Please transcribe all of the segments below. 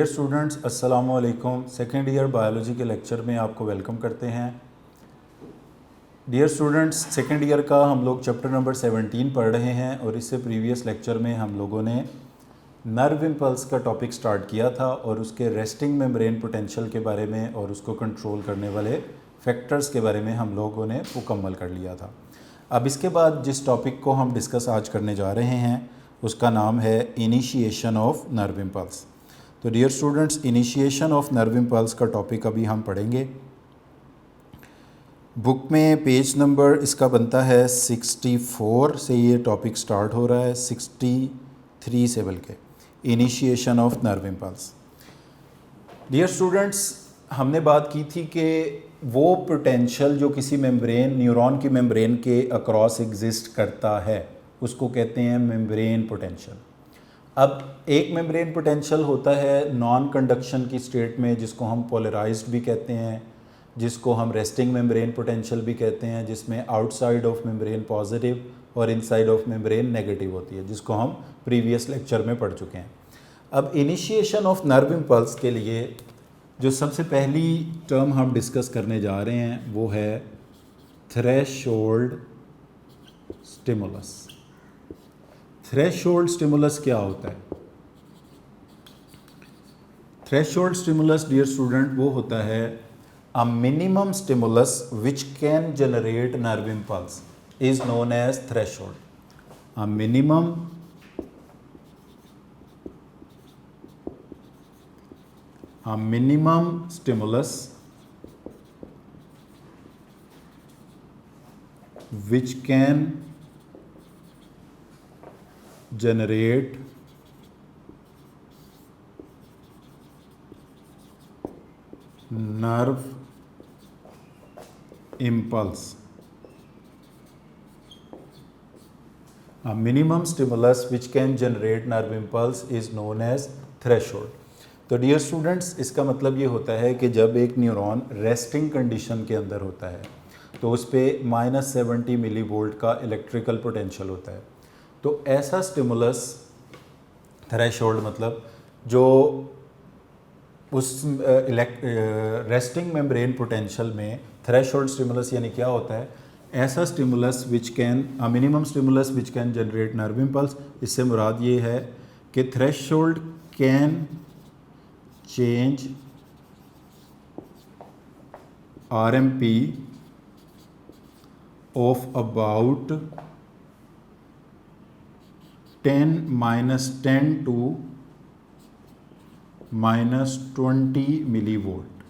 Dear students, अस्सलाम वालेकुम। Second year biology के लेक्चर में आपको वेलकम करते हैं। डियर स्टूडेंट्स, सेकेंड ईयर का हम लोग चैप्टर नंबर 17 पढ़ रहे हैं और इससे प्रीवियस लेक्चर में हम लोगों ने नर्व इम्पल्स का टॉपिक स्टार्ट किया था और उसके रेस्टिंग मेम्ब्रेन पोटेंशियल के बारे में और उसको कंट्रोल करने वाले फैक्टर्स के बारे में हम लोगों ने मुकम्मल कर लिया था। अब इसके बाद जिस टॉपिक को हम डिस्कस आज करने जा रहे हैं उसका नाम है इनिशिएशन ऑफ नर्व इम्पल्स। तो dear students, initiation of nerve impulse का टॉपिक अभी हम पढ़ेंगे। बुक में पेज नंबर इसका बनता है 64 से ये टॉपिक स्टार्ट हो रहा है, 63 से बल्कि, initiation of nerve impulse. Dear students, हमने बात की थी कि वो पोटेंशियल जो किसी मेम्ब्रेन, न्यूरॉन की मेम्ब्रेन के अक्रॉस एग्जिस्ट करता है उसको कहते हैं मेम्ब्रेन पोटेंशियल। अब एक मेम्ब्रेन पोटेंशियल होता है नॉन कंडक्शन की स्टेट में, जिसको हम पोलराइज्ड भी कहते हैं, जिसको हम रेस्टिंग मेम्ब्रेन पोटेंशियल भी कहते हैं, जिसमें आउटसाइड ऑफ मेम्ब्रेन पॉजिटिव और इनसाइड ऑफ मेम्ब्रेन नेगेटिव होती है, जिसको हम प्रीवियस लेक्चर में पढ़ चुके हैं। अब इनिशिएशन ऑफ नर्व इम्पल्स के लिए जो सबसे पहली टर्म हम डिस्कस करने जा रहे हैं वो है थ्रेशोल्ड स्टिमुलस। थ्रेशोल्ड स्टिमुलस क्या होता है? थ्रेशोल्ड स्टिमुलस डियर स्टूडेंट वो होता है a minimum stimulus which can generate nerve impulse is known as threshold. A minimum stimulus which can generate nerve impulse. A minimum stimulus which can generate nerve impulse is known as threshold. तो dear students, इसका मतलब ये होता है कि जब एक neuron resting condition के अंदर होता है तो उस पर -70 मिली वोल्ट का इलेक्ट्रिकल पोटेंशियल होता है। तो ऐसा स्टिमुलस थ्रेशोल्ड मतलब जो उस रेस्टिंग मेम्ब्रेन पोटेंशियल में थ्रेशोल्ड स्टिमुलस यानी क्या होता है? ऐसा stimulus which can a minimum stimulus which can generate nerve impulse. इससे मुराद ये है कि threshold can change RMP of about 10 to -20 millivolt,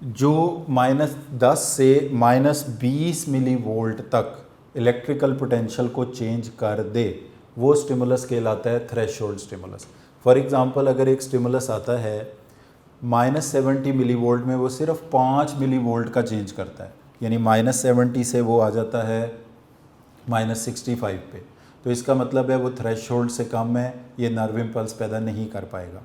जो -10 से -20 मिलीवोल्ट तक इलेक्ट्रिकल पोटेंशियल को चेंज कर दे, वो स्टिमुलस कहलाता है थ्रेशोल्ड स्टिमुलस। फॉर एग्जांपल, अगर एक स्टिमुलस आता है -70 मिलीवोल्ट में, वो सिर्फ 5 मिलीवोल्ट का चेंज करता है, यानी -70 से वो आ जाता है -65 पे, तो इसका मतलब है वो थ्रेशोल्ड से कम है, ये नर्व इम्पल्स पैदा नहीं कर पाएगा।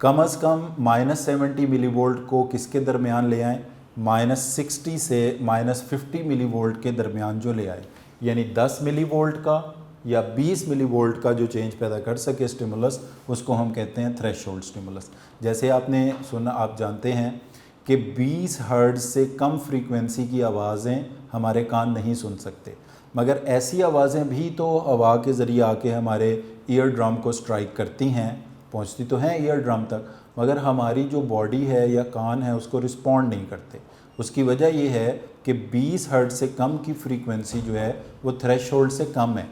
कम से कम -70 मिलीवोल्ट को किसके दरमियान ले आएँ? -60 से -50 मिलीवोल्ट के दरमियान जो ले आए, यानी 10 मिलीवोल्ट का या 20 मिलीवोल्ट का जो चेंज पैदा कर सके स्टिमुलस, उसको हम कहते हैं थ्रेशोल्ड स्टिमुलस। जैसे आपने सुना, आप जानते हैं कि 20 हर्ट्ज से कम फ्रीक्वेंसी की आवाज़ें हमारे कान नहीं सुन सकते, मगर ऐसी आवाज़ें भी तो हवा के ज़रिए आके हमारे ईयर ड्रम को स्ट्राइक करती हैं, पहुंचती तो हैं ईयर ड्रम तक, मगर हमारी जो बॉडी है या कान है उसको रिस्पॉन्ड नहीं करते। उसकी वजह ये है कि 20 हर्ट्ज से कम की फ्रीक्वेंसी जो है वो थ्रेशोल्ड से कम है,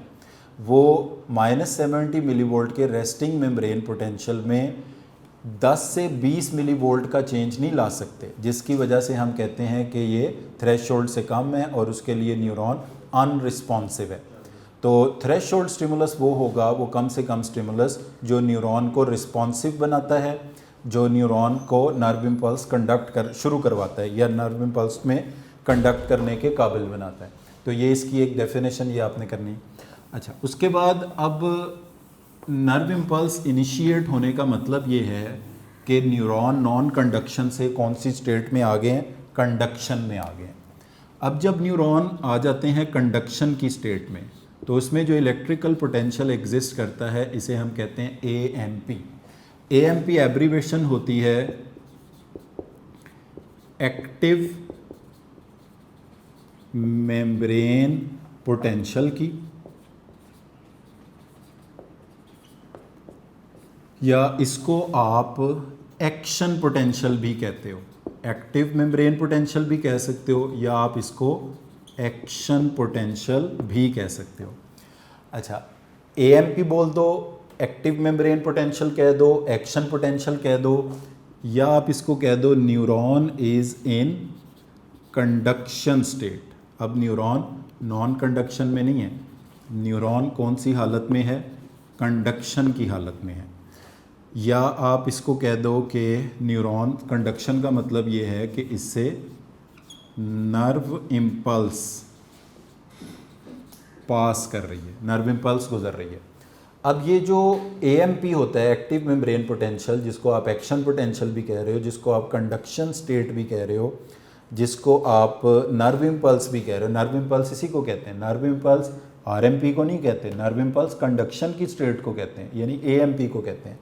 वो -70 मिलीवोल्ट के रेस्टिंग मेम्ब्रेन पोटेंशियल में 10 से 20 मिलीवोल्ट का चेंज नहीं ला सकते, जिसकी वजह से हम कहते हैं कि ये थ्रेशोल्ड से कम है और उसके लिए न्यूरॉन अनरिस्पॉन्सिव है। तो थ्रेशोल्ड स्टिमुलस वो होगा, वो कम से कम स्टिमुलस जो न्यूरॉन को रिस्पॉन्सिव बनाता है, जो न्यूरॉन को नर्व इम्पल्स शुरू करवाता है या नर्व इम्पल्स में कंडक्ट करने के काबिल बनाता है। तो ये इसकी एक डेफिनेशन ये आपने करनी। अच्छा, उसके बाद अब नर्व इम्पल्स इनिशिएट होने का मतलब ये है कि न्यूरॉन नॉन कंडक्शन से कौन सी स्टेट में आ गए हैं? कंडक्शन में आ गए हैं। अब जब न्यूरॉन आ जाते हैं कंडक्शन की स्टेट में, तो उसमें जो इलेक्ट्रिकल पोटेंशियल एग्जिस्ट करता है इसे हम कहते हैं AMP। AMP एब्रीवेशन होती है एक्टिव मेम्ब्रेन पोटेंशियल की, या इसको आप एक्शन पोटेंशियल भी कहते हो। एक्टिव मेम्ब्रेन पोटेंशियल भी कह सकते हो, या आप इसको एक्शन पोटेंशियल भी कह सकते हो। अच्छा, AMP बोल दो, एक्टिव मेम्ब्रेन पोटेंशियल कह दो, एक्शन पोटेंशियल कह दो, या आप इसको कह दो neuron is in conduction state. अब न्यूरॉन नॉन कंडक्शन में नहीं है, न्यूरॉन कौन सी हालत में है? कंडक्शन की हालत में है। या आप इसको कह दो कि न्यूरॉन, कंडक्शन का मतलब ये है कि इससे नर्व इम्पल्स पास कर रही है, नर्व इम्पल्स गुजर रही है। अब ये जो AMP होता है, एक्टिव मेम्ब्रेन पोटेंशियल, जिसको आप एक्शन पोटेंशियल भी कह रहे हो, जिसको आप कंडक्शन स्टेट भी कह रहे हो, जिसको आप नर्व इम्पल्स भी कह रहे हो, नर्व इम्पल्स इसी को कहते हैं। नर्व इम्पल्स RMP को नहीं कहते, नर्व इम्पल्स कंडक्शन की स्टेट को कहते हैं, यानी AMP को कहते हैं।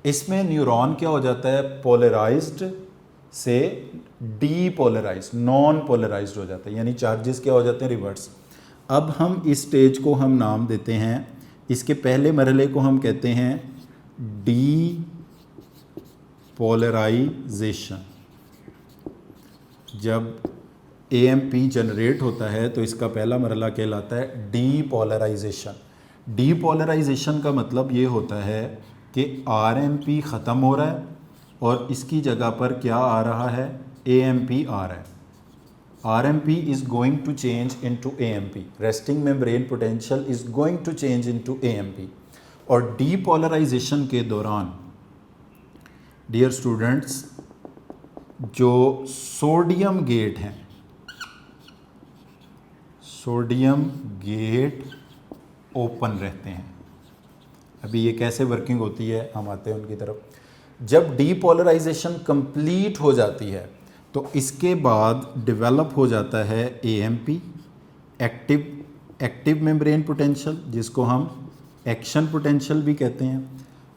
इसमें न्यूरॉन क्या हो जाता है? पोलराइज्ड से डीपोलराइज्ड, नॉन पोलराइज्ड हो जाता है, यानी चार्जेस क्या हो जाते हैं? रिवर्स। अब हम इस स्टेज को हम नाम देते हैं, इसके पहले मरहले को हम कहते हैं डीपोलराइजेशन। जब AMP जनरेट होता है तो इसका पहला मरहला कहलाता है डीपोलराइजेशन। डीपोलराइजेशन का मतलब ये होता है कि RMP ख़त्म हो रहा है और इसकी जगह पर क्या आ रहा है? AMP आ रहा है। RMP is going to change into AMP. Resting membrane potential is going to change into AMP. और depolarization के दौरान डियर स्टूडेंट्स, जो सोडियम गेट हैं, सोडियम गेट ओपन रहते हैं। अभी ये कैसे वर्किंग होती है, हम आते हैं उनकी तरफ। जब डीपोलराइजेशन कंप्लीट हो जाती है तो इसके बाद डेवलप हो जाता है AMP, एक्टिव मेम्ब्रेन पोटेंशियल, जिसको हम एक्शन पोटेंशियल भी कहते हैं,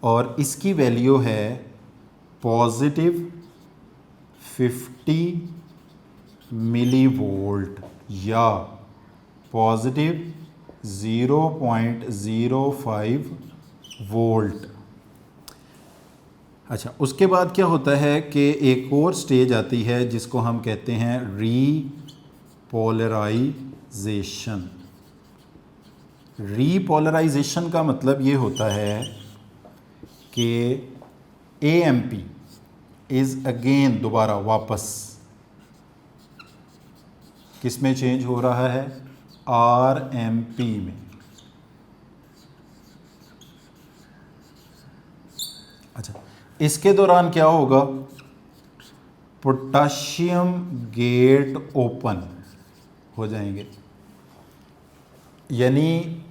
और इसकी वैल्यू है पॉजिटिव 50 मिलीवोल्ट या पॉजिटिव 0.05 वोल्ट। अच्छा, उसके बाद क्या होता है कि एक और स्टेज आती है जिसको हम कहते हैं रीपोलराइजेशन। रीपोलराइजेशन का मतलब ये होता है कि AMP इज़ अगेन, दोबारा वापस किस में चेंज हो रहा है? RMP में। अच्छा, इसके दौरान क्या होगा? पोटाशियम गेट ओपन हो जाएंगे। यानी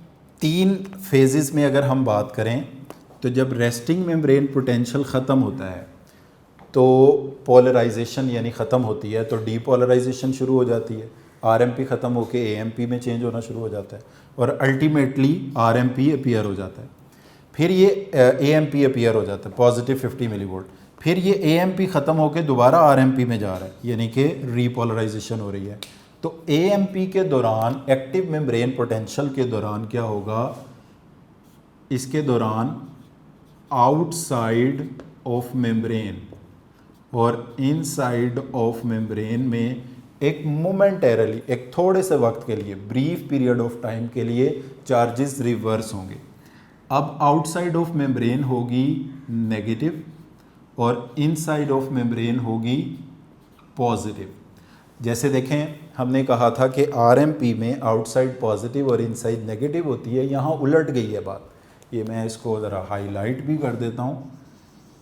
3 फेजेस में अगर हम बात करें तो जब रेस्टिंग मेम्ब्रेन पोटेंशियल ख़त्म होता है तो पोलराइजेशन यानी ख़त्म होती है, तो डीपोलराइजेशन शुरू हो जाती है, RMP ख़त्म होकर AMP में चेंज होना शुरू हो जाता है और अल्टीमेटली RMP अपीयर हो जाता है। फिर ये AMP अपीयर हो जाता है पॉजिटिव 50 मिलीवोल्ट। फिर ये AMP ख़त्म होकर दोबारा RMP में जा रहा है, यानी कि रीपोलराइजेशन हो रही है। तो AMP के दौरान, एक्टिव मेम्ब्रेन पोटेंशियल के दौरान क्या होगा? इसके दौरान आउटसाइड ऑफ मेम्ब्रेन और इनसाइड ऑफ मेम्ब्रेन में एक मोमेंटरली, एक थोड़े से वक्त के लिए, ब्रीफ पीरियड ऑफ टाइम के लिए चार्जेस रिवर्स होंगे। अब आउटसाइड ऑफ मेम्ब्रेन होगी नेगेटिव और इनसाइड ऑफ मेम्ब्रेन होगी पॉजिटिव। जैसे देखें, हमने कहा था कि RMP में आउटसाइड पॉजिटिव और इनसाइड नेगेटिव होती है, यहाँ उलट गई है बात। ये मैं इसको ज़रा हाईलाइट भी कर देता हूँ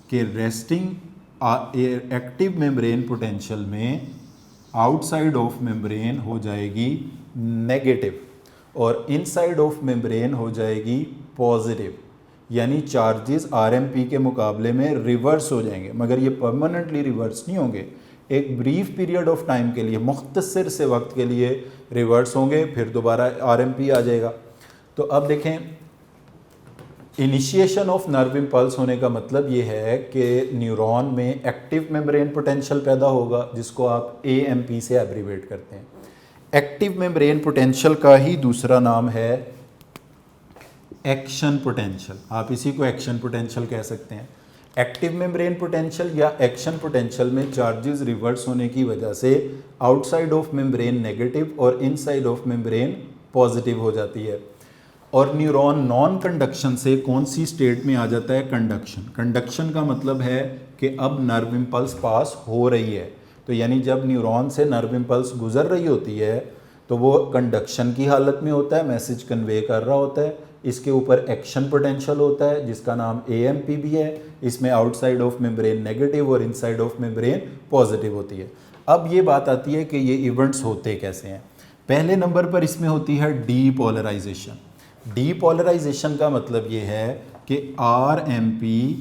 कि रेस्टिंग एक्टिव मेम्ब्रेन पोटेंशियल में आउटसाइड ऑफ मेम्ब्रेन हो जाएगी नेगेटिव और इनसाइड ऑफ मेम्ब्रेन हो जाएगी पॉजिटिव, यानी चार्जेस RMP के मुकाबले में रिवर्स हो जाएंगे, मगर ये परमानेंटली रिवर्स नहीं होंगे। एक ब्रीफ पीरियड ऑफ टाइम के लिए, मुख्तसर से वक्त के लिए रिवर्स होंगे, फिर दोबारा RMP आ जाएगा। तो अब देखें, इनिशिएशन ऑफ नर्व इम्पल्स होने का मतलब ये है कि न्यूरॉन में एक्टिव मेम्ब्रेन पोटेंशियल पैदा होगा, जिसको आप AMP से एब्रीवेट करते हैं। एक्टिव मेम्ब्रेन पोटेंशियल का ही दूसरा नाम है एक्शन पोटेंशियल। आप इसी को एक्शन पोटेंशियल कह सकते हैं। एक्टिव मेम्ब्रेन पोटेंशियल या एक्शन पोटेंशियल में चार्जेस रिवर्स होने की वजह से आउटसाइड ऑफ मेम्ब्रेन नेगेटिव और इनसाइड ऑफ मेम्ब्रेन पॉजिटिव हो जाती है। और न्यूरॉन नॉन कंडक्शन से कौन सी स्टेट में आ जाता है? कंडक्शन। कंडक्शन का मतलब है कि अब नर्व इम्पल्स पास हो रही है, तो यानी जब न्यूरॉन से नर्व इम्पल्स गुजर रही होती है तो वो कंडक्शन की हालत में होता है, मैसेज कन्वे कर रहा होता है। इसके ऊपर एक्शन पोटेंशियल होता है जिसका नाम AMP भी है। इसमें आउटसाइड ऑफ मेम्ब्रेन नेगेटिव और इनसाइड ऑफ मेम्ब्रेन पॉजिटिव होती है। अब ये बात आती है कि ये इवेंट्स होते कैसे हैं। पहले नंबर पर इसमें होती है डीपोलराइजेशन। डीपोलराइजेशन का मतलब ये है कि RMP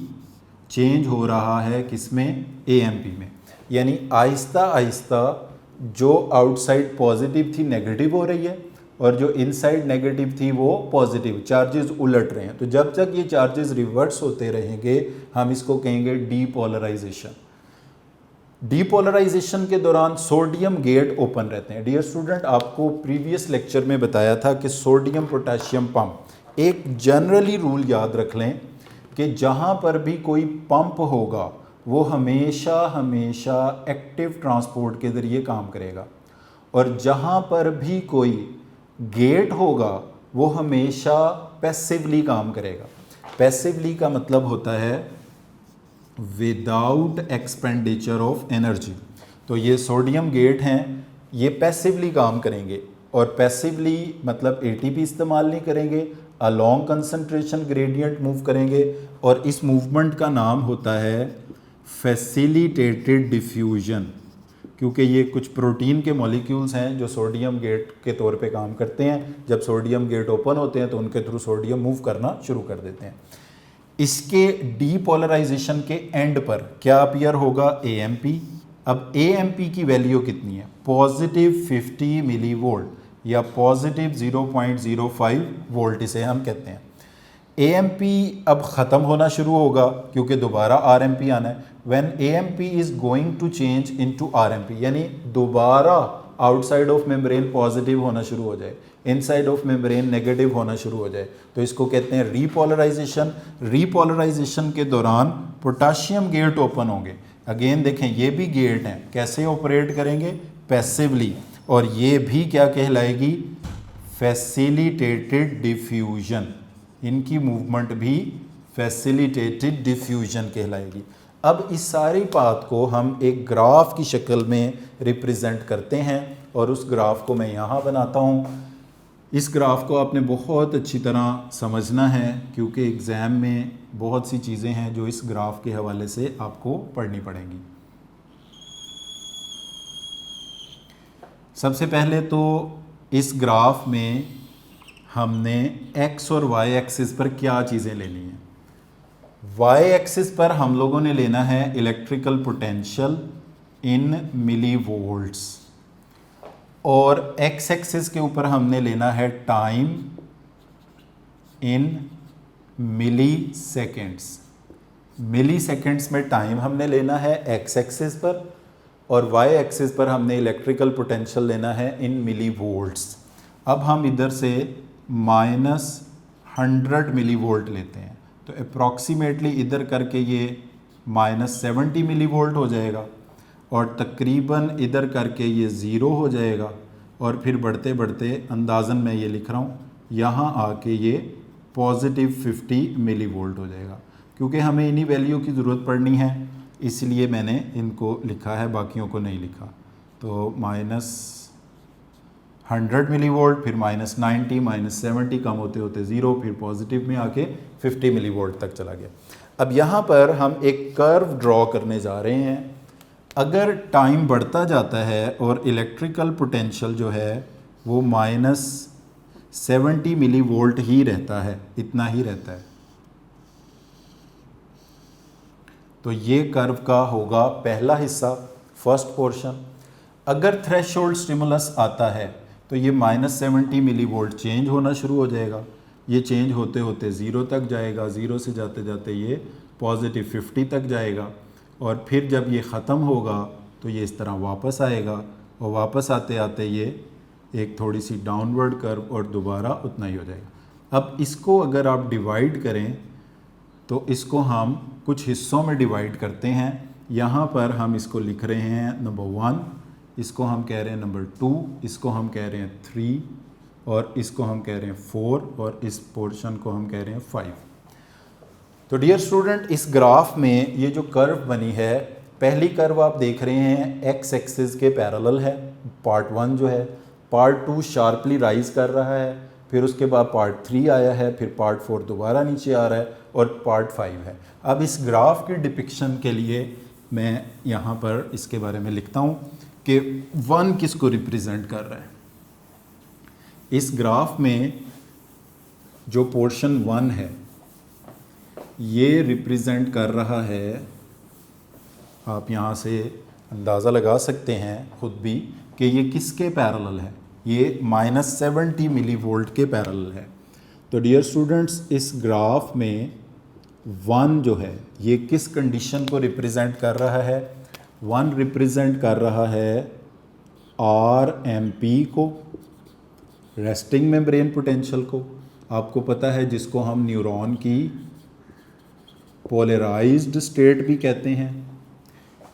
चेंज हो रहा है किसमें? AMP में। यानी आहिस्ता आहिस्ता जो आउटसाइड पॉजिटिव थी नेगेटिव हो रही है और जो इनसाइड नेगेटिव थी वो पॉजिटिव, चार्जेस उलट रहे हैं। तो जब तक ये चार्जेस रिवर्स होते रहेंगे हम इसको कहेंगे डीपोलराइजेशन। डीपोलराइजेशन के दौरान सोडियम गेट ओपन रहते हैं। डियर स्टूडेंट, आपको प्रीवियस लेक्चर में बताया था कि सोडियम पोटेशियम पंप, एक जनरली रूल याद रख लें कि जहाँ पर भी कोई पंप होगा वो हमेशा हमेशा एक्टिव ट्रांसपोर्ट के ज़रिए काम करेगा, और जहाँ पर भी कोई गेट होगा वो हमेशा पैसिवली काम करेगा। पैसिवली का मतलब होता है विदाउट एक्सपेंडिचर ऑफ एनर्जी। तो ये सोडियम गेट हैं, ये पैसिवली काम करेंगे, और पैसिवली मतलब ATP इस्तेमाल नहीं करेंगे, अलोंग कंसंट्रेशन ग्रेडियंट मूव करेंगे, और इस मूवमेंट का नाम होता है फैसिलिटेटेड डिफ्यूजन, क्योंकि ये कुछ प्रोटीन के मॉलिक्यूल्स हैं जो सोडियम गेट के तौर पे काम करते हैं। जब सोडियम गेट ओपन होते हैं तो उनके थ्रू सोडियम मूव करना शुरू कर देते हैं। इसके डीपोलराइजेशन के एंड पर क्या अपीयर होगा? AMP। अब AMP की वैल्यू कितनी है? पॉजिटिव 50 मिली वोल्ट या पॉजिटिव 0.05 वोल्ट इसे हम कहते हैं। AMP अब ख़त्म होना शुरू होगा क्योंकि दोबारा RMP आना है। When AMP is going to change into RMP, यानी दोबारा आउटसाइड ऑफ मेम्ब्रेन पॉजिटिव होना शुरू हो जाए, इनसाइड ऑफ मेम्ब्रेन नेगेटिव होना शुरू हो जाए, तो इसको कहते हैं रीपोलराइजेशन। रीपोलराइजेशन के दौरान पोटाशियम गेट ओपन होंगे। अगेन देखें, ये भी गेट हैं, कैसे ऑपरेट करेंगे? पैसिवली। और ये भी क्या कहलाएगी? Facilitated diffusion. इनकी मूवमेंट भी फैसिलिटेटेड डिफ्यूजन कहलाएगी। अब इस सारी बात को हम एक ग्राफ की शक्ल में रिप्रेजेंट करते हैं, और उस ग्राफ को मैं यहाँ बनाता हूँ। इस ग्राफ को आपने बहुत अच्छी तरह समझना है क्योंकि एग्ज़ाम में बहुत सी चीज़ें हैं जो इस ग्राफ के हवाले से आपको पढ़नी पड़ेंगी। सबसे पहले तो इस ग्राफ में हमने x और y एक्सिस पर क्या चीज़ें लेनी हैं। y एक्सिस पर हम लोगों ने लेना है electrical potential in millivolts, और x एक्सिस के ऊपर हमने लेना है time in milliseconds. Milliseconds में टाइम हमने लेना है x एक्सिस पर, और y एक्सिस पर हमने इलेक्ट्रिकल पोटेंशियल लेना है इन मिली वोल्ट्स। अब हम इधर से -100 मिली वोल्ट लेते हैं, तो अप्रॉक्सीमेटली इधर करके ये -70 मिली वोल्ट हो जाएगा, और तकरीबन इधर करके ये ज़ीरो हो जाएगा, और फिर बढ़ते बढ़ते अंदाज़न मैं ये लिख रहा हूँ, यहाँ आके ये पॉजिटिव 50 मिली वोल्ट हो जाएगा। क्योंकि हमें इन्हीं वैल्यू की ज़रूरत पड़नी है इसलिए मैंने इनको लिखा है, बाकियों को नहीं लिखा। तो -100 मिली वोल्ट, फिर -90, -70, कम होते होते ज़ीरो, फिर पॉजिटिव में आके 50 मिली वोल्ट तक चला गया। अब यहाँ पर हम एक कर्व ड्रॉ करने जा रहे हैं। अगर टाइम बढ़ता जाता है और इलेक्ट्रिकल पोटेंशियल जो है वो -70 मिली वोल्ट ही रहता है, इतना ही रहता है, तो ये कर्व का होगा पहला हिस्सा, फर्स्ट पोर्शन। अगर थ्रेशोल्ड स्टिमुलस आता है तो ये -70 मिली वोल्ट चेंज होना शुरू हो जाएगा, ये चेंज होते होते 0 तक जाएगा, 0 से जाते जाते ये पॉजिटिव 50 तक जाएगा, और फिर जब ये ख़त्म होगा तो ये इस तरह वापस आएगा, और वापस आते आते ये एक थोड़ी सी डाउनवर्ड कर्व और दोबारा उतना ही हो जाएगा। अब इसको अगर आप डिवाइड करें तो इसको हम कुछ हिस्सों में डिवाइड करते हैं। यहाँ पर हम इसको लिख रहे हैं नंबर 1, इसको हम कह रहे हैं नंबर 2, इसको हम कह रहे हैं 3, और इसको हम कह रहे हैं 4, और इस पोर्शन को हम कह रहे हैं 5। तो डियर स्टूडेंट, इस ग्राफ में ये जो कर्व बनी है, पहली कर्व आप देख रहे हैं एक्स एक्सिस के पैरेलल है, पार्ट 1 जो है। पार्ट 2 शार्पली राइज कर रहा है, फिर उसके बाद पार्ट 3 आया है, फिर पार्ट 4 दोबारा नीचे आ रहा है, और पार्ट 5 है। अब इस ग्राफ की डिपिक्शन के लिए मैं यहाँ पर इसके बारे में लिखता हूँ कि 1 किसको रिप्रेजेंट कर रहा है। इस ग्राफ में जो पोर्शन 1 है ये रिप्रेजेंट कर रहा है, आप यहाँ से अंदाज़ा लगा सकते हैं खुद भी कि ये किसके पैरेलल है। ये -70 मिलीवोल्ट के पैरेलल है। तो डियर स्टूडेंट्स, इस ग्राफ में 1 जो है ये किस कंडीशन को रिप्रेजेंट कर रहा है? 1 रिप्रेजेंट कर रहा है RMP को, रेस्टिंग मेम्ब्रेन पोटेंशियल को। आपको पता है जिसको हम न्यूरॉन की पोलराइज्ड स्टेट भी कहते हैं,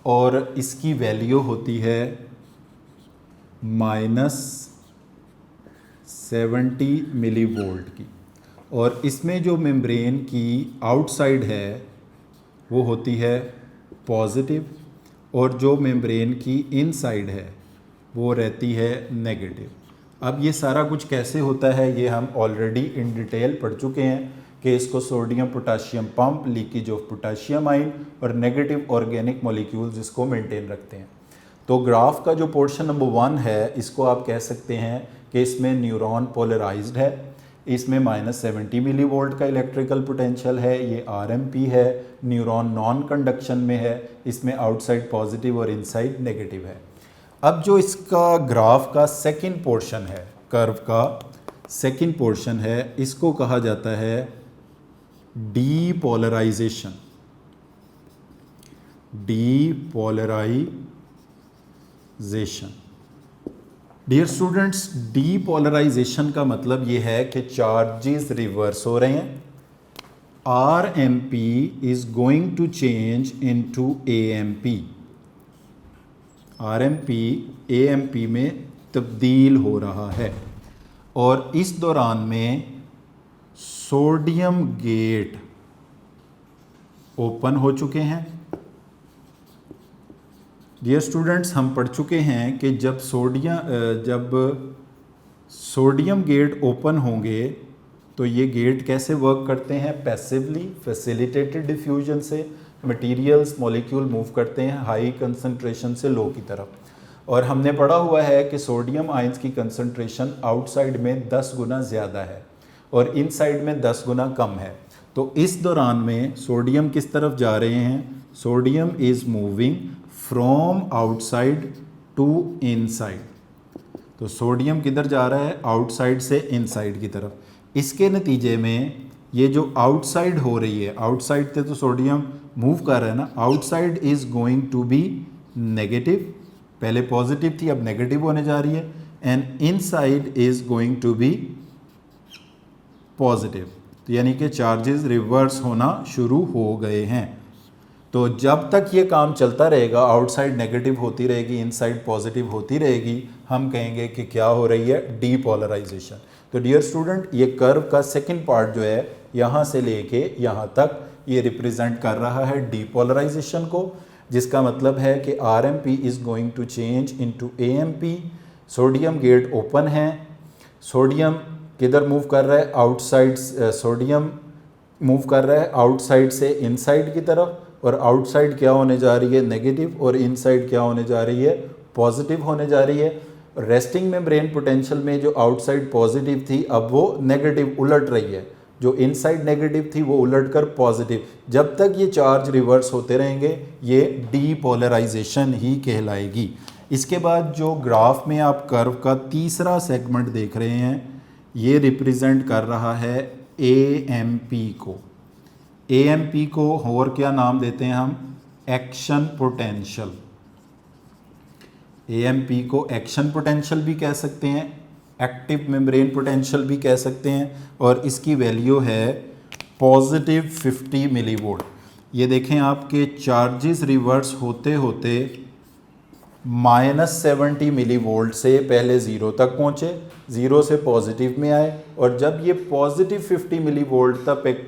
और इसकी वैल्यू होती है -70 मिलीवोल्ट की। और इसमें जो मेम्ब्रेन की आउटसाइड है वो होती है पॉजिटिव, और जो मेम्ब्रेन की इनसाइड है वो रहती है नेगेटिव। अब ये सारा कुछ कैसे होता है ये हम ऑलरेडी इन डिटेल पढ़ चुके हैं कि इसको sodium potassium pump, leakage of potassium ion और नेगेटिव ऑर्गेनिक मॉलिक्यूल्स इसको मेंटेन रखते हैं। तो ग्राफ का जो पोर्शन नंबर 1 है इसको आप कह सकते हैं कि इसमें न्यूरॉन पोलराइज्ड है, इसमें -70 मिलीवोल्ट का इलेक्ट्रिकल पोटेंशियल है, ये RMP है, न्यूरॉन नॉन कंडक्शन में है, इसमें आउटसाइड पॉजिटिव और इनसाइड नेगेटिव है। अब जो इसका ग्राफ का सेकंड पोर्शन है, कर्व का सेकंड पोर्शन है, इसको कहा जाता है depolarization. Depolarization dear students, depolarization का मतलब ये है कि चार्जेस रिवर्स हो रहे हैं। RMP is going to change into AMP। RMP AMP में तब्दील हो रहा है, और इस दौरान में सोडियम गेट ओपन हो चुके हैं। डियर स्टूडेंट्स, हम पढ़ चुके हैं कि जब सोडियम गेट ओपन होंगे तो ये गेट कैसे वर्क करते हैं? पैसिवली, फैसिलिटेटेड डिफ्यूजन से मटेरियल्स मॉलिक्यूल मूव करते हैं हाई कंसंट्रेशन से लो की तरफ। और हमने पढ़ा हुआ है कि सोडियम आयंस की कंसंट्रेशन आउटसाइड में 10 गुना ज़्यादा है और इनसाइड में 10 गुना कम है। तो इस दौरान में सोडियम किस तरफ जा रहे हैं? Sodium is moving from outside to inside. तो सोडियम किधर जा रहा है? आउटसाइड से इनसाइड की तरफ। इसके नतीजे में ये जो आउटसाइड हो रही है, आउटसाइड से तो सोडियम मूव कर रहा है ना, outside is going to be negative. पहले पॉजिटिव थी, अब नेगेटिव होने जा रही है। And inside is going to be positive. तो यानी कि चार्जेस रिवर्स होना शुरू हो गए हैं। तो जब तक ये काम चलता रहेगा, आउटसाइड नेगेटिव होती रहेगी, इनसाइड पॉजिटिव होती रहेगी, हम कहेंगे कि क्या हो रही है? डीपोलराइजेशन। तो डियर स्टूडेंट, ये कर्व का सेकंड पार्ट जो है यहाँ से लेके यहाँ तक ये रिप्रेजेंट कर रहा है डीपोलराइजेशन को, जिसका मतलब है कि RMP is going to change into AMP। Sodium gate open है, सोडियम किधर मूव कर रहा है? आउटसाइड। सोडियम मूव कर रहा है आउटसाइड से इनसाइड की तरफ, और आउटसाइड क्या होने जा रही है? नेगेटिव, और इनसाइड क्या होने जा रही है? पॉजिटिव होने जा रही है। रेस्टिंग मेम्ब्रेन पोटेंशियल में जो आउटसाइड पॉजिटिव थी, अब वो नेगेटिव उलट रही है। जो इनसाइड नेगेटिव थी वो उलटकर पॉजिटिव। जब तक ये चार्ज रिवर्स होते रहेंगे ये डीपोलराइजेशन ही कहलाएगी। इसके बाद जो ग्राफ में आप कर्व का तीसरा सेगमेंट देख रहे हैं, ये रिप्रेजेंट कर रहा है AMP को। AMP को और क्या नाम देते हैं हम? Action potential. AMP को एक्शन पोटेंशियल भी कह सकते हैं, एक्टिव मेम्ब्रेन पोटेंशियल भी कह सकते हैं, और इसकी वैल्यू है पॉजिटिव 50 मिलीवोल्ट। ये देखें आपके चार्जेस रिवर्स होते होते -70 मिलीवोल्ट से पहले ज़ीरो तक पहुँचे, ज़ीरो से पॉजिटिव में आए, और जब ये पॉजिटिव 50 मिलीवोल्ट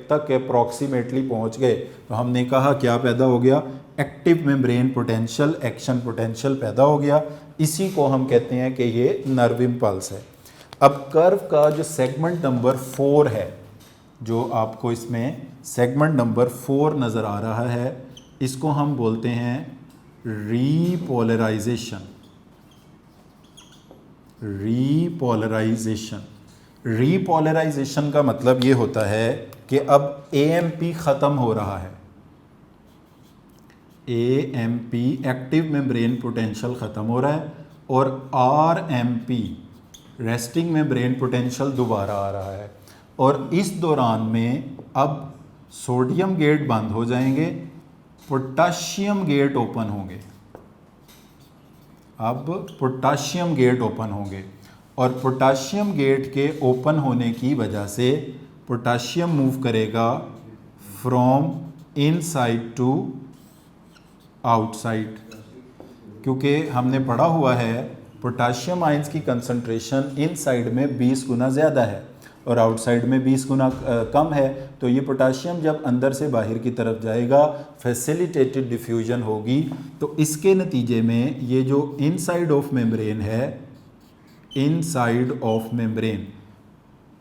तक अप्रॉक्सीमेटली पहुँच गए तो हमने कहा क्या पैदा हो गया? Active membrane potential, action potential पैदा हो गया। इसी को हम कहते हैं कि ये नर्व इम्पल्स है। अब कर्व का जो सेगमेंट नंबर 4 है, जो आपको इसमें सेगमेंट नंबर 4 नज़र आ रहा है, इसको हम बोलते हैं रीपोलराइजेशन। रीपोलराइजेशन का मतलब ये होता है कि अब AMP ख़त्म हो रहा है। AMP एक्टिव मेम्ब्रेन पोटेंशियल ख़त्म हो रहा है, और RMP रेस्टिंग मेम्ब्रेन पोटेंशियल दोबारा आ रहा है। और इस दौरान में अब सोडियम गेट बंद हो जाएंगे, पोटाशियम गेट ओपन होंगे। अब पोटाशियम गेट ओपन होंगे, और पोटाशियम गेट के ओपन होने की वजह से पोटाशियम मूव करेगा फ्रॉम इनसाइड टू आउटसाइड, क्योंकि हमने पढ़ा हुआ है पोटाशियम आयंस की कंसंट्रेशन इनसाइड में 20 गुना ज़्यादा है और आउटसाइड में 20 गुना कम है। तो ये पोटाशियम जब अंदर से बाहर की तरफ जाएगा, फैसिलिटेटेड डिफ्यूजन होगी, तो इसके नतीजे में ये जो इनसाइड ऑफ मेम्ब्रेन है, inside of membrane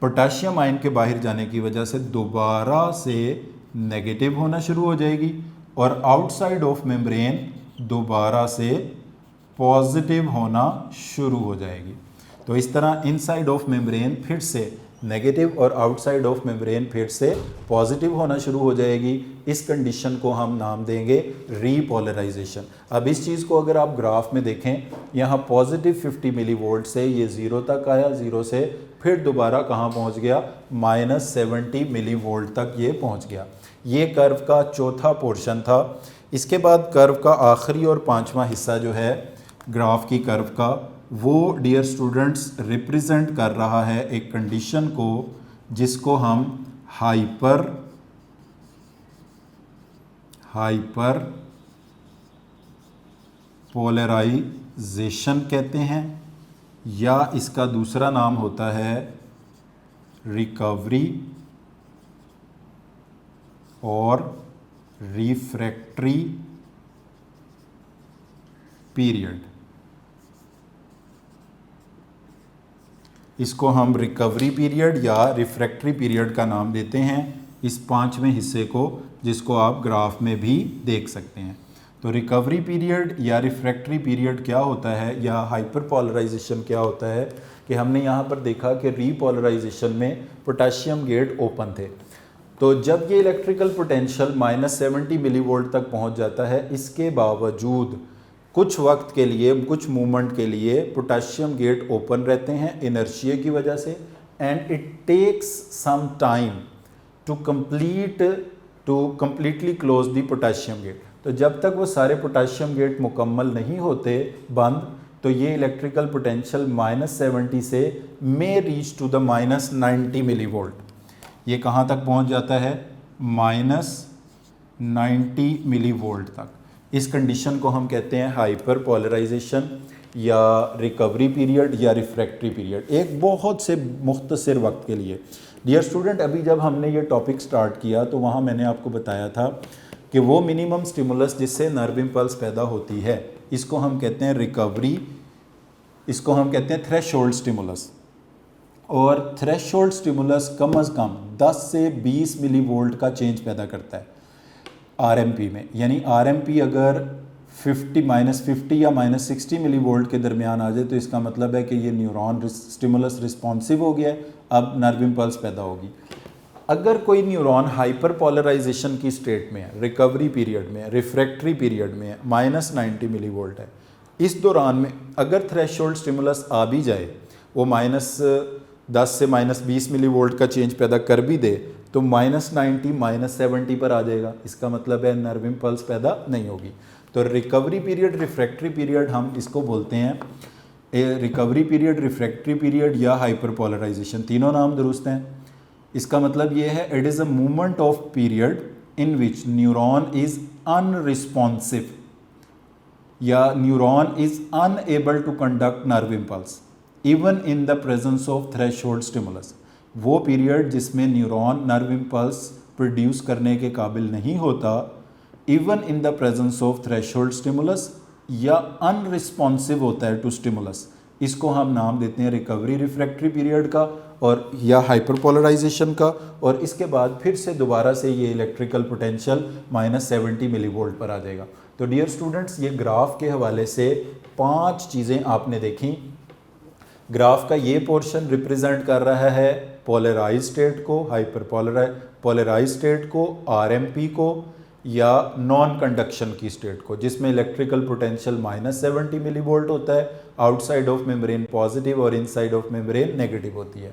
potassium ion के बाहर जाने की वजह से दोबारा से नेगेटिव होना शुरू हो जाएगी, और आउटसाइड ऑफ मेम्ब्रेन दोबारा से पॉजिटिव होना शुरू हो जाएगी। तो इस तरह इनसाइड ऑफ मेम्ब्रेन फिर से नेगेटिव और आउटसाइड ऑफ मेम्ब्रेन फिर से पॉजिटिव होना शुरू हो जाएगी। इस कंडीशन को हम नाम देंगे रीपोलराइजेशन। अब इस चीज़ को अगर आप ग्राफ में देखें, यहाँ पॉजिटिव 50 मिलीवोल्ट से ये ज़ीरो तक आया, ज़ीरो से फिर दोबारा कहाँ पहुँच गया? -70 मिलीवोल्ट तक ये पहुँच गया। ये कर्व का चौथा पोर्शन था। इसके बाद कर्व का आखिरी और पांचवा हिस्सा जो है ग्राफ की कर्व का, वो डियर स्टूडेंट्स रिप्रेजेंट कर रहा है एक कंडीशन को जिसको हम हाइपर पोलराइजेशन कहते हैं, या इसका दूसरा नाम होता है रिकवरी और रिफ्रैक्टरी पीरियड। इसको हम रिकवरी पीरियड या रिफ्रैक्टरी पीरियड का नाम देते हैं, इस पांचवें हिस्से को, जिसको आप ग्राफ में भी देख सकते हैं। तो रिकवरी पीरियड या रिफ्रैक्टरी पीरियड क्या होता है, या हाइपर पोलराइजेशन क्या होता है, कि हमने यहाँ पर देखा कि रीपोलराइजेशन में पोटाशियम गेट ओपन थे, तो जब ये इलेक्ट्रिकल पोटेंशियल -70 मिलीवोल्ट तक पहुँच जाता है, इसके बावजूद कुछ वक्त के लिए, कुछ मूवमेंट के लिए पोटाशियम गेट ओपन रहते हैं इनर्शिया की वजह से, and it takes some time to completely close the potassium gate. तो जब तक वो सारे पोटाशियम गेट मुकम्मल नहीं होते बंद, तो ये इलेक्ट्रिकल पोटेंशियल -70 से may reach to the -90 millivolt. ये कहाँ तक पहुँच जाता है? -90 मिलीवोल्ट तक। इस कंडीशन को हम कहते हैं हाइपर पोलराइजेशन या रिकवरी पीरियड या रिफ्रैक्टरी पीरियड, एक बहुत से मुख्तसर वक्त के लिए। डियर स्टूडेंट, अभी जब हमने ये टॉपिक स्टार्ट किया तो वहाँ मैंने आपको बताया था कि वो मिनिमम स्टिमुलस जिससे नर्व इम्पल्स पैदा होती है, इसको हम कहते हैं रिकवरी, इसको हम कहते हैं थ्रेशोल्ड स्टिमुलस। और थ्रेशोल्ड स्टिमुलस कम अज़ कम 10 से 20 मिलीवोल्ट का चेंज पैदा करता है आरएमपी में। यानी आरएमपी अगर -50 या -60 मिलीवोल्ट के दरमियान आ जाए तो इसका मतलब है कि ये न्यूरॉन स्टिमुलस रिस्पॉन्सिव हो गया है, अब नर्व इम्पल्स पैदा होगी। अगर कोई न्यूरॉन हाइपर पोलराइजेशन की स्टेट में है, रिकवरी पीरियड में, रिफ्रैक्टरी पीरियड में, -90 मिलीवोल्ट है, इस दौरान में अगर थ्रेशोल्ड स्टिमुलस आ भी जाए, वो 10 से -20 मिली वोल्ट का चेंज पैदा कर भी दे तो -90 -70 पर आ जाएगा। इसका मतलब है नर्व इम्पल्स पैदा नहीं होगी। तो रिकवरी पीरियड, रिफ्रैक्टरी पीरियड हम इसको बोलते हैं। रिकवरी पीरियड, रिफ्रैक्टरी पीरियड या हाइपरपोलराइजेशन, तीनों नाम दुरुस्त हैं। इसका मतलब ये है it is a movement of period in which neuron is unresponsive या neuron is unable to conduct nerve impulse even in the presence of threshold stimulus. वो पीरियड जिसमें न्यूरॉन नर्व इम्पल्स प्रोड्यूस करने के काबिल नहीं होता even in the presence of threshold stimulus या अनरिस्पॉन्सिव होता है टू स्टिमुलस, इसको हम नाम देते हैं रिकवरी रिफ्रैक्टरी पीरियड का और या हाइपरपोलराइजेशन का। और इसके बाद फिर से दोबारा से ये इलेक्ट्रिकल पोटेंशियल -70 मिलीवोल्ट पर आ जाएगा। तो डियर स्टूडेंट्स, ये ग्राफ के हवाले से 5 चीज़ें आपने देखी। ग्राफ का ये पोर्शन रिप्रेजेंट कर रहा है पोलराइज स्टेट को, पोलराइज स्टेट को, आरएमपी को या नॉन कंडक्शन की स्टेट को, जिसमें इलेक्ट्रिकल पोटेंशियल -70 मिलीवोल्ट होता है, आउटसाइड ऑफ मेम्ब्रेन पॉजिटिव और इनसाइड ऑफ मेम्ब्रेन नेगेटिव होती है।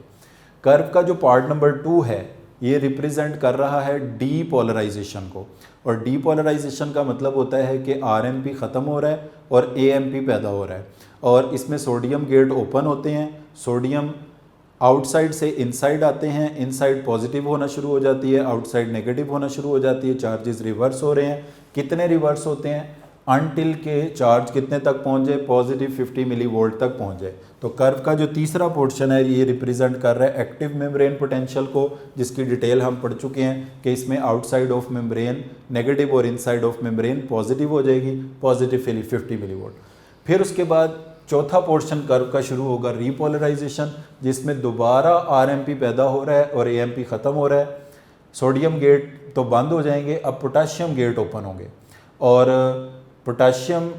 कर्व का जो पार्ट नंबर 2 है ये रिप्रेजेंट कर रहा है डीपोलराइजेशन को, और डीपोलराइजेशन का मतलब होता है कि आरएमपी ख़त्म हो रहा है और एएमपी पैदा हो रहा है, और इसमें सोडियम गेट ओपन होते हैं, सोडियम आउटसाइड से इनसाइड आते हैं, इनसाइड पॉजिटिव होना शुरू हो जाती है, आउटसाइड नेगेटिव होना शुरू हो जाती है, चार्जेस रिवर्स हो रहे हैं। कितने रिवर्स होते हैं? अनटिल के चार्ज कितने तक पहुंच जाए? पॉजिटिव 50 मिली वोल्ट तक पहुंच जाए। तो कर्व का जो तीसरा पोर्शन है ये रिप्रेजेंट कर रहा है एक्टिव मेम्ब्रेन पोटेंशियल को, जिसकी डिटेल हम पढ़ चुके हैं कि इसमें आउटसाइड ऑफ मेम्ब्रेन नेगेटिव और इनसाइड ऑफ मेम्ब्रेन पॉजिटिव हो जाएगी, पॉजिटिव 50 मिली वोल्ट। फिर उसके बाद चौथा पोर्शन कर्व का शुरू होगा रीपोलराइजेशन, जिसमें दोबारा आरएमपी पैदा हो रहा है और एएमपी ख़त्म हो रहा है। सोडियम गेट तो बंद हो जाएंगे, अब पोटाशियम गेट ओपन होंगे और पोटाशियम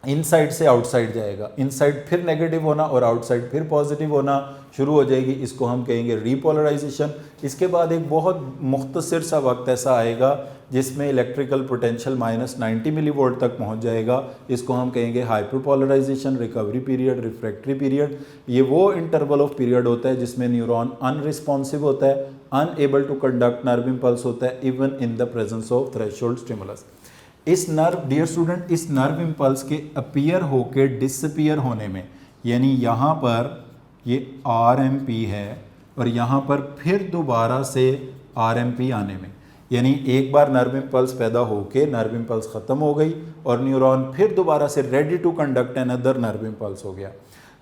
इनसाइड से आउटसाइड जाएगा, इनसाइड फिर नेगेटिव होना और आउटसाइड फिर पॉजिटिव होना शुरू हो जाएगी, इसको हम कहेंगे रीपोलराइजेशन। इसके बाद एक बहुत मुख्तसर सा वक्त ऐसा आएगा जिसमें इलेक्ट्रिकल पोटेंशियल -90 मिलीवोल्ट तक पहुंच जाएगा, इसको हम कहेंगे hyperpolarization. Recovery period, refractory period, ये वो इंटरवल ऑफ पीरियड होता है जिसमें न्यूरॉन अनरिस्पॉन्सिव होता है, unable to conduct nerve impulse होता है even in the presence of threshold stimulus. इस नर्व, डियर स्टूडेंट, इस नर्व इम्पल्स के अपीयर होके डिसअपीयर होने में, यानी यहाँ पर ये आरएमपी है और यहाँ पर फिर दोबारा से आरएमपी आने में, यानी एक बार नर्व इम्पल्स पैदा होके नर्व इम्पल्स ख़त्म हो गई और न्यूरॉन फिर दोबारा से ready to conduct another nerve impulse हो गया।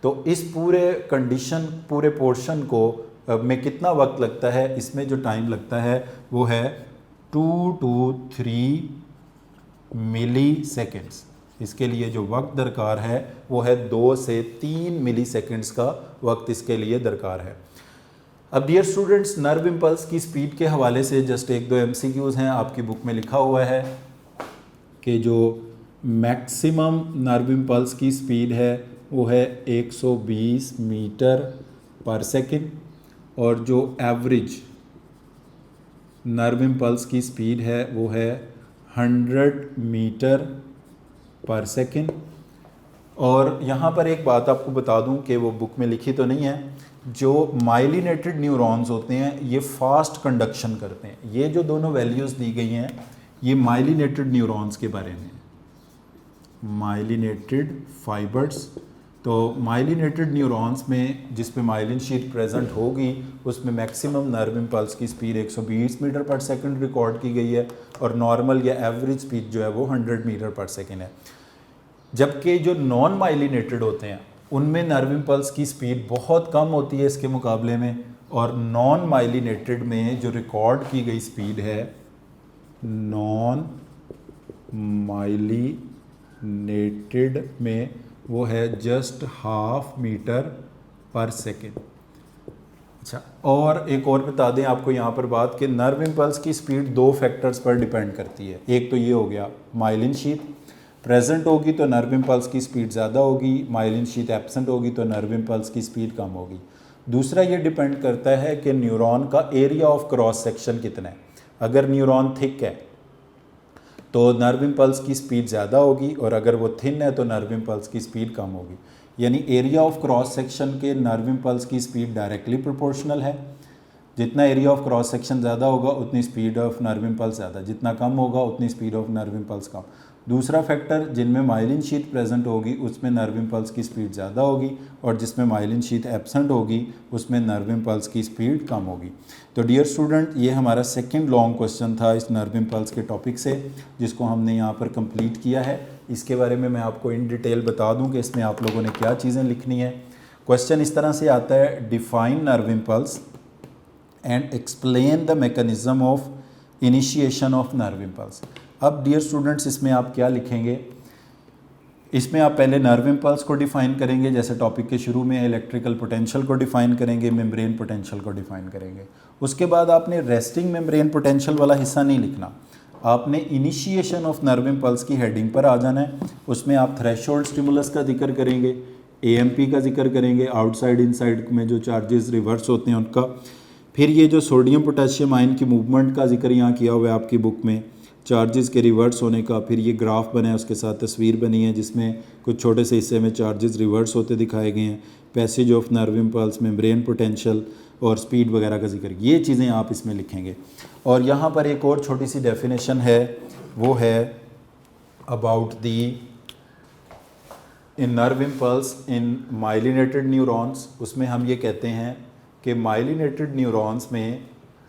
तो इस पूरे कंडीशन, पूरे पोर्शन को में कितना वक्त लगता है? इसमें जो टाइम लगता है वो है 2 to 3 मिली सेकेंड्स। इसके लिए जो वक्त दरकार है वो है 2 से 3 मिली सेकेंड्स का वक्त इसके लिए दरकार है। अब डियर स्टूडेंट्स, नर्व इम्पल्स की स्पीड के हवाले से जस्ट 1-2 MCQs हैं। आपकी बुक में लिखा हुआ है कि जो मैक्सिमम नर्व इम्पल्स की स्पीड है वो है 120 मीटर पर सेकेंड, और जो एवरेज नर्व इम्पल्स की स्पीड है वो है 100 मीटर पर सेकेंड। और यहाँ पर एक बात आपको बता दूँ कि वो बुक में लिखी तो नहीं है, जो माइलिनेटेड न्यूरॉन्स होते हैं ये फास्ट कंडक्शन करते हैं। ये जो दोनों वैल्यूज़ दी गई हैं ये माइलिनेटेड न्यूरॉन्स के बारे में, माइलिनेटेड फाइबर्स। तो माइलिनेटेड न्यूरॉन्स में जिसमें माइलिन शीट प्रेजेंट होगी उसमें मैक्सिमम नर्व इम्पल्स की स्पीड 120 मीटर पर सेकंड रिकॉर्ड की गई है और नॉर्मल या एवरेज स्पीड जो है वो 100 मीटर पर सेकंड है। जबकि जो नॉन माइलिनेटेड होते हैं उनमें नर्व इम्पल्स की स्पीड बहुत कम होती है इसके मुकाबले में, और नॉन माइलिनेटेड में जो रिकॉर्ड की गई स्पीड है, नॉन माइलिनेटेड में वो है जस्ट 1/2 मीटर पर सेकेंड। अच्छा, और एक और बता दें आपको यहाँ पर बात कि नर्व इम्पल्स की स्पीड 2 फैक्टर्स पर डिपेंड करती है। एक तो ये हो गया माइलिन शीट प्रेजेंट होगी तो नर्व इम्पल्स की स्पीड ज़्यादा होगी, माइलिन शीट एब्सेंट होगी तो नर्व इम्पल्स की स्पीड कम होगी। दूसरा ये डिपेंड करता है कि न्यूरॉन का एरिया ऑफ क्रॉस सेक्शन कितना है। अगर न्यूरॉन थिक है तो नर्व इम्पल्स की स्पीड ज़्यादा होगी, और अगर वो थिन है तो नर्व इम्पल्स की स्पीड कम होगी। यानी एरिया ऑफ क्रॉस सेक्शन के नर्व इम्पल्स की स्पीड डायरेक्टली प्रोपोर्शनल है। जितना एरिया ऑफ क्रॉस सेक्शन ज़्यादा होगा उतनी स्पीड ऑफ नर्व इम्पल्स ज़्यादा, जितना कम होगा उतनी स्पीड ऑफ नर्व इम्पल्स कम। दूसरा फैक्टर, जिनमें माइलिन शीथ प्रेजेंट होगी उसमें नर्व इम्पल्स की स्पीड ज़्यादा होगी, और जिसमें माइलिन शीथ एब्सेंट होगी उसमें नर्व इम्पल्स की स्पीड कम होगी। तो डियर स्टूडेंट, ये हमारा सेकंड लॉन्ग क्वेश्चन था इस नर्व इम्पल्स के टॉपिक से, जिसको हमने यहाँ पर कंप्लीट किया है। इसके बारे में मैं आपको इन डिटेल बता दूँ कि इसमें आप लोगों ने क्या चीज़ें लिखनी है। क्वेश्चन इस तरह से आता है, define nerve impulse and explain the mechanism of initiation of nerve impulse. अब डियर स्टूडेंट्स, इसमें आप क्या लिखेंगे? इसमें आप पहले नर्व इम्पल्स को डिफाइन करेंगे, जैसे टॉपिक के शुरू में इलेक्ट्रिकल पोटेंशियल को डिफाइन करेंगे, मेम्ब्रेन पोटेंशियल को डिफाइन करेंगे। उसके बाद आपने रेस्टिंग मेम्ब्रेन पोटेंशियल वाला हिस्सा नहीं लिखना, आपने इनिशिएशन ऑफ नर्व इम्पल्स की हेडिंग पर आ जाना है। उसमें आप थ्रेशोल्ड स्टिमुलस का जिक्र करेंगे, एएमपी का जिक्र करेंगे, आउटसाइड इनसाइड में जो चार्जेस रिवर्स होते हैं उनका। फिर ये जो सोडियम पोटेशियम आयन की मूवमेंट का जिक्र यहाँ किया हुआ है आपकी बुक में, चार्जेस के रिवर्स होने का। फिर ये ग्राफ बना है, उसके साथ तस्वीर बनी है जिसमें कुछ छोटे से हिस्से में चार्जेस रिवर्स होते दिखाए गए हैं, passage of nerve impulse, membrane potential और स्पीड वगैरह का जिक्र। ये चीज़ें आप इसमें लिखेंगे। और यहाँ पर एक और छोटी सी डेफिनेशन है, वो है about the in nerve impulse in myelinated neurons. उसमें हम ये कहते हैं कि माइलिनेटेड न्यूरॉन्स में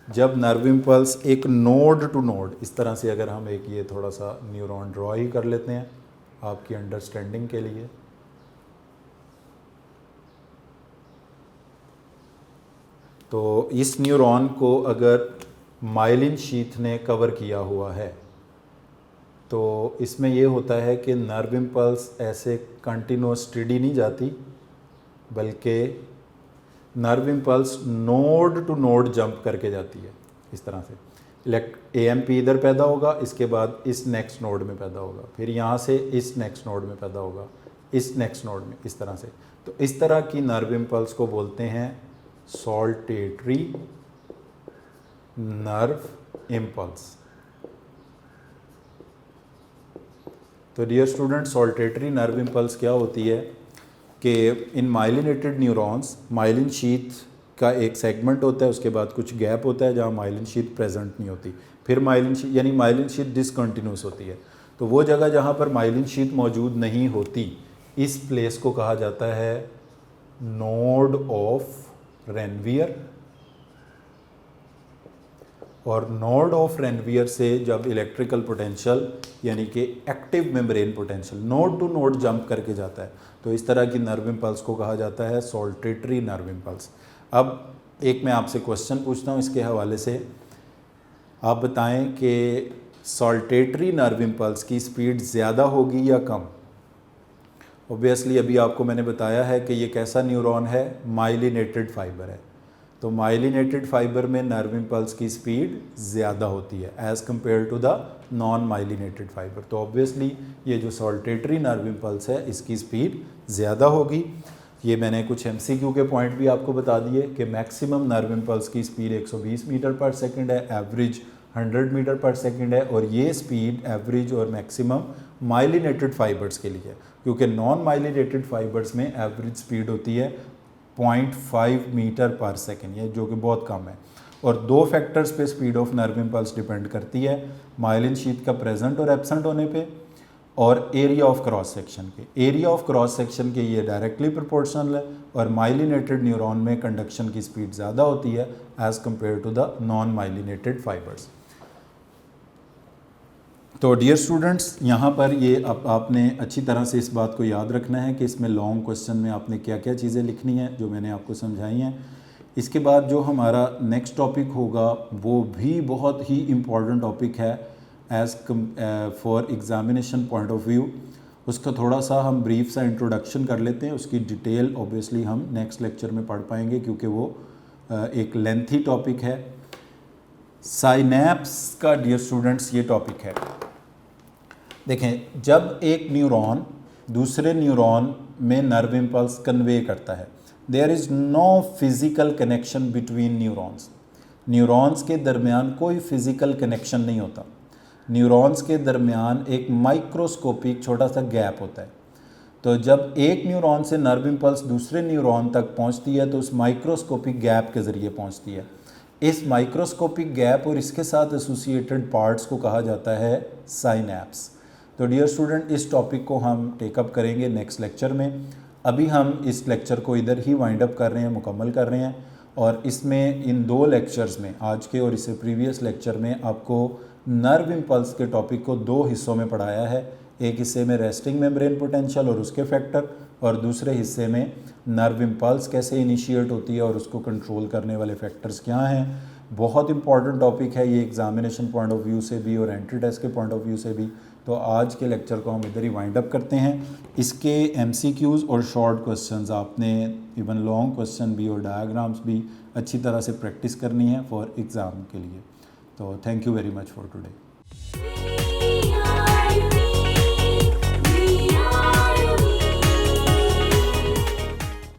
जब नर्व इम्पल्स एक नोड टू नोड, इस तरह से अगर हम एक ये थोड़ा सा न्यूरॉन ड्रॉ ही कर लेते हैं आपकी अंडरस्टैंडिंग के लिए, तो इस न्यूरॉन को अगर माइलिन शीथ ने कवर किया हुआ है तो इसमें ये होता है कि नर्व इम्पल्स ऐसे कंटिन्यूस स्टेडी नहीं जाती, बल्कि nerve impulse node to node jump करके जाती है। इस तरह से एएमपी इधर पैदा होगा, इसके बाद इस नेक्स्ट नोड में पैदा होगा, फिर यहाँ से इस नेक्स्ट नोड में पैदा होगा, इस नेक्स्ट नोड में, इस तरह से। तो इस तरह की नर्व इम्पल्स को बोलते हैं सॉल्टेटरी नर्व इम्पल्स। तो dear student, saltatory nerve impulse क्या होती है कि in myelinated neurons, myelin sheath का एक सेगमेंट होता है, उसके बाद कुछ गैप होता है जहाँ माइलिन शीथ प्रेजेंट नहीं होती, फिर माइलिन शीथ यानी माइलिन शीथ डिसकंटिन्यूस होती है। तो वो जगह जहाँ पर माइलिन शीथ मौजूद नहीं होती, इस प्लेस को कहा जाता है नोड ऑफ रेनवियर। और नोड ऑफ रेनवियर से जब इलेक्ट्रिकल पोटेंशियल यानी कि active membrane potential node to node jump करके जाता है, तो इस तरह की नर्व इम्पल्स को कहा जाता है सॉल्टेटरी नर्व इम्पल्स। अब एक मैं आपसे क्वेश्चन पूछता हूँ इसके हवाले से, आप बताएं कि सॉल्टेटरी नर्व इम्पल्स की स्पीड ज़्यादा होगी या कम? ऑब्वियसली अभी आपको मैंने बताया है कि ये कैसा न्यूरॉन है, माइलिनेटेड फाइबर है। तो माइलिनेटेड फाइबर में नर्व इम्पल्स की स्पीड ज़्यादा होती है as compare to the non myelinated fibre. तो ऑब्वियसली ये जो सॉल्टेटरी नर्व इम्पल्स है इसकी स्पीड ज़्यादा होगी। ये मैंने कुछ एमसीक्यू के पॉइंट भी आपको बता दिए कि मैक्सिमम नर्व इम्पल्स की स्पीड 120 मीटर पर सेकंड है, एवरेज 100 मीटर पर सेकंड है, और ये स्पीड एवरेज और मैक्सिमम माइलिनेटेड फाइबर्स के लिए है, क्योंकि नॉन माइलिनेटेड फाइबर्स में एवरेज स्पीड होती है 0.5 मीटर पर सेकेंड, ये जो कि बहुत कम है। और दो फैक्टर्स पे speed of nerve impulse depend करती है, माइलिन शीथ का प्रेजेंट और एब्सेंट होने पे, और एरिया ऑफ क्रॉस सेक्शन के। एरिया ऑफ क्रॉस सेक्शन के ये डायरेक्टली प्रोपोर्शनल है, और माइलिनेटेड न्यूरॉन में कंडक्शन की स्पीड ज़्यादा होती है as compare to the non myelinated fibers. तो डियर स्टूडेंट्स, यहाँ पर ये आपने अच्छी तरह से इस बात को याद रखना है कि इसमें लॉन्ग क्वेश्चन में आपने क्या क्या चीज़ें लिखनी हैं जो मैंने आपको समझाई हैं। इसके बाद जो हमारा नेक्स्ट टॉपिक होगा वो भी बहुत ही इम्पॉर्टेंट टॉपिक है as for examination point of view. उसका थोड़ा सा हम ब्रीफ सा इंट्रोडक्शन कर लेते हैं, उसकी डिटेल ऑब्वियसली हम नेक्स्ट लेक्चर में पढ़ पाएंगे क्योंकि वो एक लेंथी टॉपिक है। साइनैप्स का डियर स्टूडेंट्स ये टॉपिक है। देखें, जब एक न्यूरॉन दूसरे न्यूरॉन में नर्व इम्पल्स कन्वे करता है, there is no physical connection between neurons. Neurons के दरमियान कोई फिज़िकल कनेक्शन नहीं होता। न्यूरॉन्स के दरमियान एक माइक्रोस्कोपिक छोटा सा गैप होता है। तो जब एक न्यूरॉन से नर्व इम्पल्स दूसरे न्यूरॉन तक पहुंचती है तो उस माइक्रोस्कोपिक गैप के ज़रिए पहुंचती है। इस माइक्रोस्कोपिक गैप और इसके साथ एसोसिएटेड पार्ट्स को कहा जाता है साइनैप्स। तो डियर स्टूडेंट, इस टॉपिक को हम टेकअप करेंगे नेक्स्ट लेक्चर में। अभी हम इस लेक्चर को इधर ही वाइंड अप कर रहे हैं, मुकम्मल कर रहे हैं। और इसमें इन 2 लेक्चर्स में, आज के और इससे प्रीवियस लेक्चर में, आपको नर्व इम्पल्स के टॉपिक को 2 हिस्सों में पढ़ाया है। एक हिस्से में रेस्टिंग मेम्ब्रेन पोटेंशियल और उसके फैक्टर, और दूसरे हिस्से में नर्व इम्पल्स कैसे इनिशिएट होती है और उसको कंट्रोल करने वाले फैक्टर्स क्या हैं। बहुत इंपॉर्टेंट टॉपिक है ये एग्जामिनेशन पॉइंट ऑफ व्यू से भी और एंट्री टेस्ट के पॉइंट ऑफ व्यू से भी। तो आज के लेक्चर को हम इधर ही वाइंड अप करते हैं। इसके MCQs और शॉर्ट क्वेश्चंस आपने इवन लॉन्ग क्वेश्चन भी और डायग्राम्स भी अच्छी तरह से प्रैक्टिस करनी है फॉर एग्ज़ाम के लिए। तो thank you very much for today.